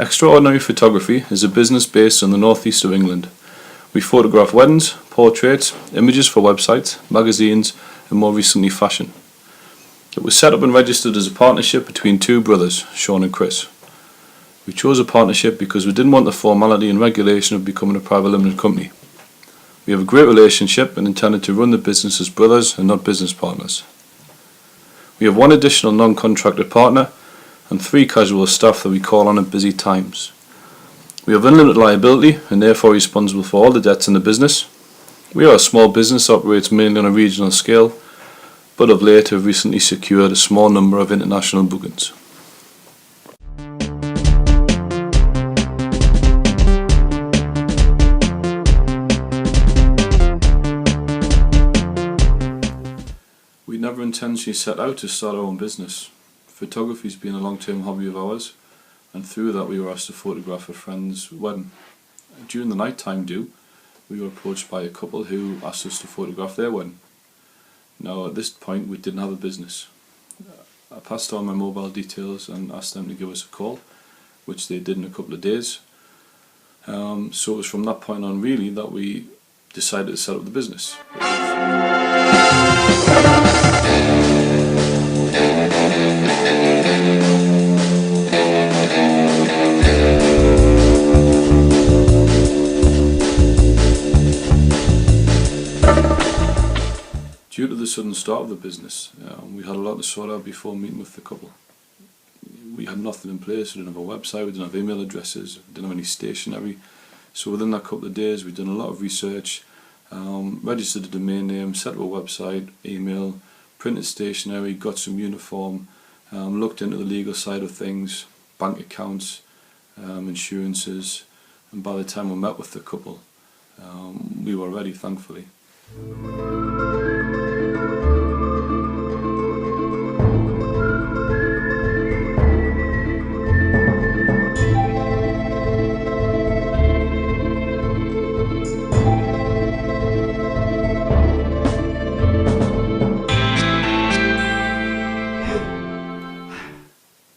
Extraordinary Photography is a business based in the northeast of England. We photograph weddings, portraits, images for websites, magazines and more recently fashion. It was set up and registered as a partnership between two brothers, Sean and Chris. We chose a partnership because we didn't want the formality and regulation of becoming a private limited company. We have a great relationship and intended to run the business as brothers and not business partners. We have one additional non-contracted partner and 3 casual staff that we call on at busy times. We have unlimited liability and therefore responsible for all the debts in the business. We are a small business that operates mainly on a regional scale, but of late have recently secured a small number of international bookings. We never intentionally set out to start our own business. Photography has been a long-term hobby of ours, and through that we were asked to photograph a friend's wedding. During the night-time we were approached by a couple who asked us to photograph their wedding. Now at this point we didn't have a business. I passed on my mobile details and asked them to give us a call, which they did in a couple of days. So it was from that point on really that we decided to set up the business. Due to the sudden start of the business, we had a lot to sort out before meeting with the couple. We had nothing in place, we didn't have a website, we didn't have email addresses, we didn't have any stationery. So within that couple of days we'd done a lot of research, registered a domain name, set up a website, email, printed stationery, got some uniform, looked into the legal side of things, bank accounts, insurances, and by the time we met with the couple, we were ready, thankfully.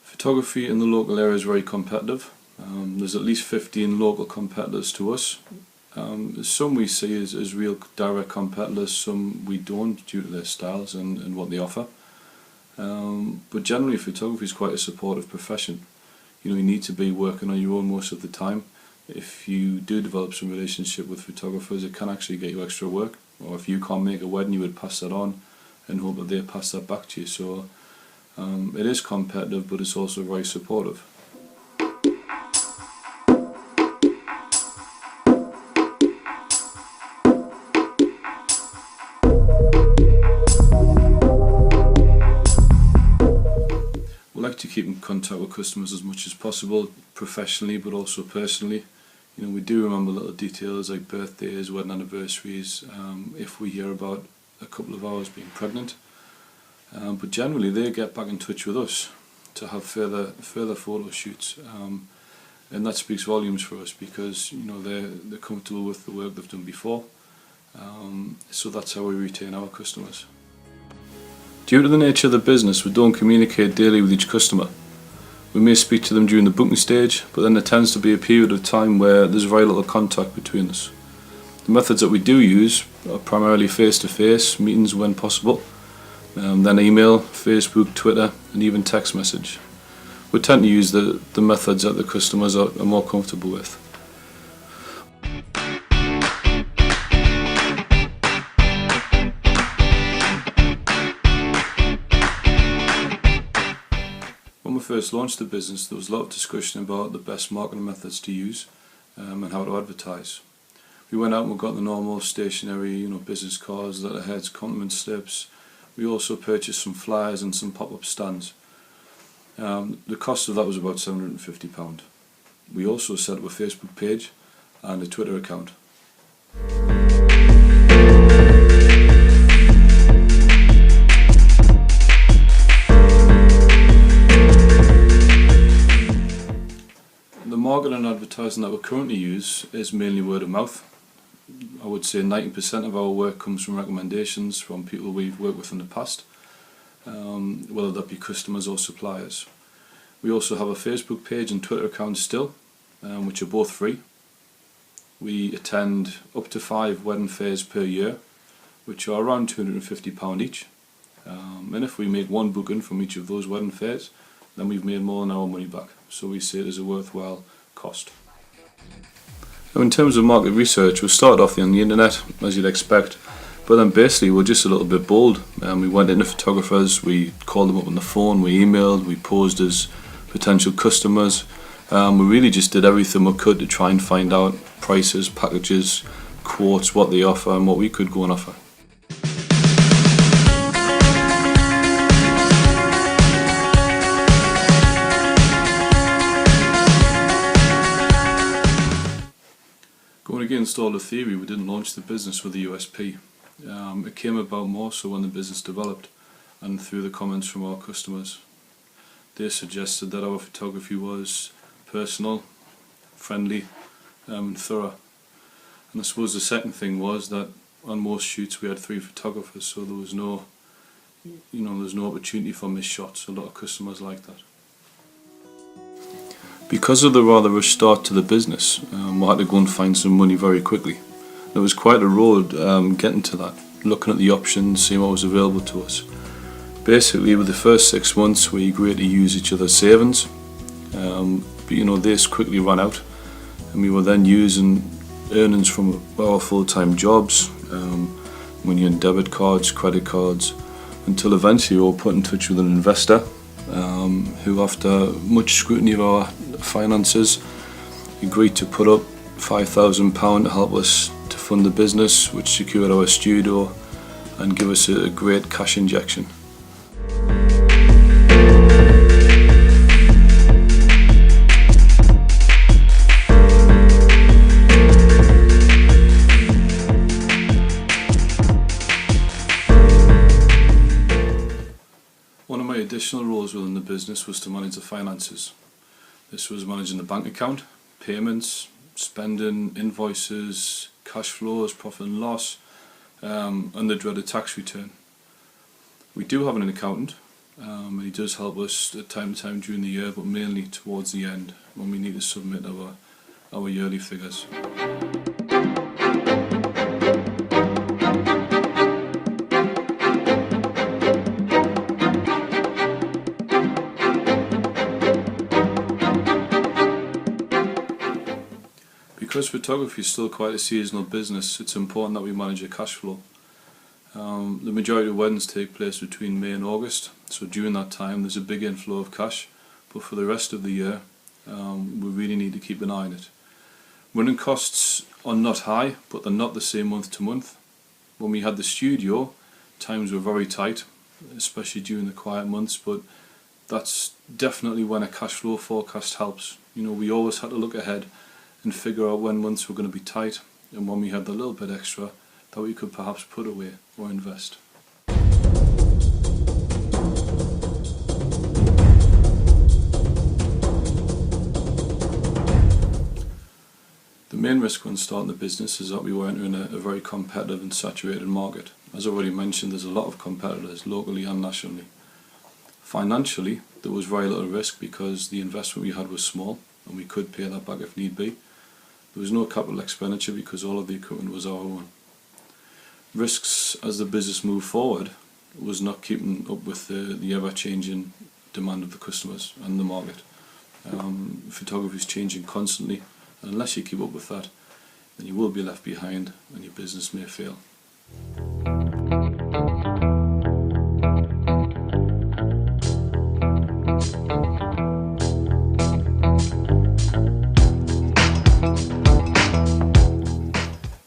Photography in the local area is very competitive. There's at least 15 local competitors to us. Some we see as real direct competitors, some we don't due to their styles and what they offer. But generally photography is quite a supportive profession. You need to be working on your own most of the time. If you do develop some relationship with photographers, it can actually get you extra work. Or if you can't make a wedding, you would pass that on and hope that they pass that back to you. So it is competitive, but it's also very supportive. We like to keep in contact with customers as much as possible, professionally but also personally. We do remember little details like birthdays, wedding anniversaries, if we hear about a couple of ours being pregnant. But generally they get back in touch with us to have further photo shoots, and that speaks volumes for us because they're comfortable with the work they've done before, so that's how we retain our customers. Due to the nature of the business, we don't communicate daily with each customer. We may speak to them during the booking stage, but then there tends to be a period of time where there's very little contact between us. The methods that we do use are primarily face-to-face meetings when possible, then email, Facebook, Twitter and even text message. We tend to use the methods that the customers are more comfortable with. When we first launched the business, there was a lot of discussion about the best marketing methods to use and how to advertise. We went out and we got the normal stationery, business cards, letterheads, compliment slips. We also purchased some flyers and some pop-up stands. The cost of that was about £750. We also set up a Facebook page and a Twitter account. The marketing and advertising that we currently use is mainly word of mouth. I would say 90% of our work comes from recommendations from people we've worked with in the past, whether that be customers or suppliers. We also have a Facebook page and Twitter account still, which are both free. We attend up to 5 wedding fairs per year, which are around £250 each. And if we make one booking from each of those wedding fairs, then we've made more than our money back. So we see it as a worthwhile cost. Now, in terms of market research, we started off on the internet, as you'd expect, but then basically we're just a little bit bold. We went into photographers, we called them up on the phone, we emailed, we posed as potential customers. We really just did everything we could to try and find out prices, packages, quotes, what they offer and what we could go and offer. Going against all the theory, we didn't launch the business with a USP. It came about more so when the business developed and through the comments from our customers. They suggested that our photography was personal, friendly and thorough. And I suppose the second thing was that on most shoots we had 3 photographers, so there was no opportunity for missed shots. A lot of customers like that. Because of the rather rushed start to the business, we had to go and find some money very quickly. It was quite a road getting to that, looking at the options, seeing what was available to us. Basically, with the first 6 months we agreed to use each other's savings, but this quickly ran out, and we were then using earnings from our full-time jobs, money on debit cards, credit cards, until eventually we were put in touch with an investor who, after much scrutiny of our finances, agreed to put up £5,000 to help us to fund the business, which secured our studio and give us a great cash injection. One of my additional roles within the business was to manage the finances. This was managing the bank account, payments, spending, invoices, cash flows, profit and loss, and the dreaded tax return. We do have an accountant, and he does help us at time to time during the year, but mainly towards the end when we need to submit our yearly figures. Because photography is still quite a seasonal business, it's important that we manage a cash flow. The majority of weddings take place between May and August, so during that time there's a big inflow of cash, but for the rest of the year we really need to keep an eye on it. Running costs are not high, but they're not the same month to month. When we had the studio, times were very tight, especially during the quiet months, but that's definitely when a cash flow forecast helps. We always had to look ahead and figure out when months were going to be tight and when we had the little bit extra that we could perhaps put away or invest. The main risk when starting the business is that we were entering a very competitive and saturated market. As I already mentioned, there's a lot of competitors locally and nationally. Financially, there was very little risk because the investment we had was small and we could pay that back if need be. There was no capital expenditure because all of the equipment was our own. Risks as the business moved forward was not keeping up with the ever-changing demand of the customers and the market. Photography is changing constantly, and unless you keep up with that, then you will be left behind and your business may fail.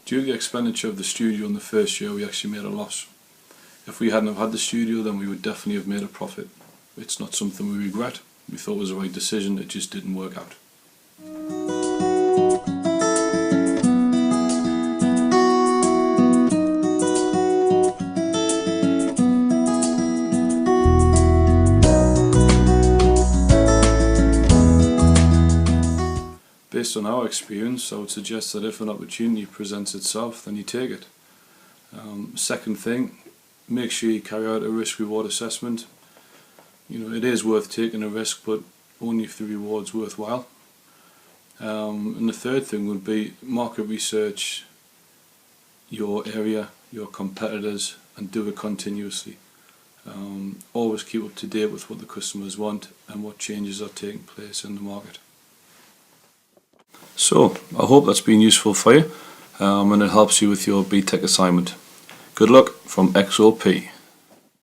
Due to the expenditure of the studio in the first year, we actually made a loss. If we hadn't have had the studio, then we would definitely have made a profit. It's not something we regret. We thought it was the right decision, it just didn't work out. Based on our experience, I would suggest that if an opportunity presents itself, then you take it. Second thing, make sure you carry out a risk-reward assessment. It is worth taking a risk, but only if the reward's worthwhile. And the third thing would be market research your area, your competitors, and do it continuously. Always keep up to date with what the customers want and what changes are taking place in the market. So I hope that's been useful for you, and it helps you with your BTEC assignment. Good luck from XOP.